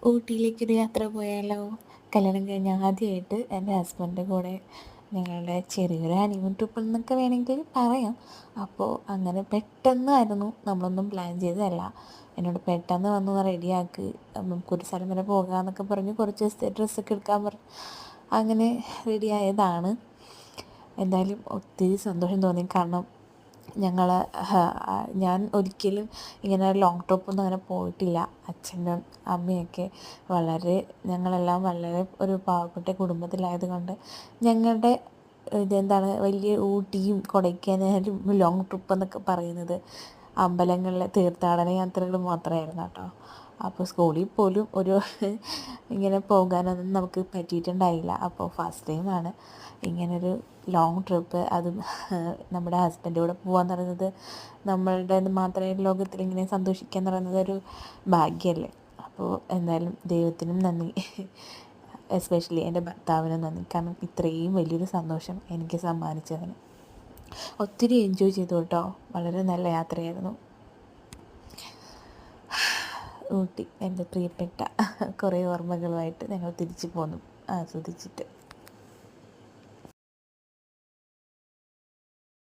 ഊട്ടിയിലേക്കൊരു യാത്ര പോയാലോ? കല്യാണം കഴിഞ്ഞ് ആദ്യമായിട്ട് എൻ്റെ ഹസ്ബൻഡിൻ്റെ കൂടെ ഞങ്ങളുടെ ചെറിയൊരു ഹണിമൂൺ ട്രിപ്പ് എന്നൊക്കെ വേണമെങ്കിൽ പറയാം. അപ്പോൾ അങ്ങനെ പെട്ടെന്നായിരുന്നു, നമ്മളൊന്നും പ്ലാൻ ചെയ്തതല്ല. എന്നോട് പെട്ടെന്ന് വന്ന് റെഡിയാക്കി, നമുക്കൊരു സ്ഥലം വരെ പോകാമെന്നൊക്കെ പറഞ്ഞ് കുറച്ച് ദിവസത്തെ ഡ്രസ്സൊക്കെ എടുക്കാൻ പറഞ്ഞു. അങ്ങനെ റെഡിയായതാണ്. എന്തായാലും ഒത്തിരി സന്തോഷം തോന്നി. കാരണം ഞങ്ങൾ ഞാൻ ഒരിക്കലും ഇങ്ങനെ ലോങ് ട്രിപ്പൊന്നും അങ്ങനെ പോയിട്ടില്ല. അച്ഛനും അമ്മയൊക്കെ ഞങ്ങളെല്ലാം വളരെ ഒരു പാവപ്പെട്ട കുടുംബത്തിലായത് കൊണ്ട് ഞങ്ങളുടെ ഇതെന്താണ്, വലിയ ഊട്ടിയും കൊടൈക്കനാലും ലോങ് ട്രിപ്പ് എന്നൊക്കെ പറയുന്നത് അമ്പലങ്ങളിലെ തീർത്ഥാടന യാത്രകൾ മാത്രമായിരുന്നു കേട്ടോ. അപ്പോൾ സ്കൂളിൽ പോലും ഇങ്ങനെ പോകാനൊന്നും നമുക്ക് പറ്റിയിട്ടുണ്ടായില്ല. അപ്പോൾ ഫസ്റ്റ് ടൈമാണ് ഇങ്ങനൊരു ലോങ് ട്രിപ്പ്, അതും നമ്മുടെ ഹസ്ബൻഡ് കൂടെ പോകാമെന്ന് പറയുന്നത്. നമ്മളുടെ മാത്രമേ ലോകത്തിൽ ഇങ്ങനെ സന്തോഷിക്കുക എന്ന് പറയുന്നത് ഒരു ഭാഗ്യമല്ലേ. അപ്പോൾ എന്തായാലും ദൈവത്തിനും നന്ദി, എസ്പെഷ്യലി എൻ്റെ ഭർത്താവിനും നന്ദി. കാരണം ഇത്രയും വലിയൊരു സന്തോഷം എനിക്ക് സമ്മാനിച്ചതിന്. ഒത്തിരി എൻജോയ് ചെയ്തു കേട്ടോ. വളരെ നല്ല യാത്രയായിരുന്നു. ഊട്ടി എൻ്റെ പ്രിയപ്പെട്ട കുറേ ഓർമ്മകളുമായിട്ട് ഞങ്ങൾ തിരിച്ചു പോന്നു ആസ്വദിച്ചിട്ട്.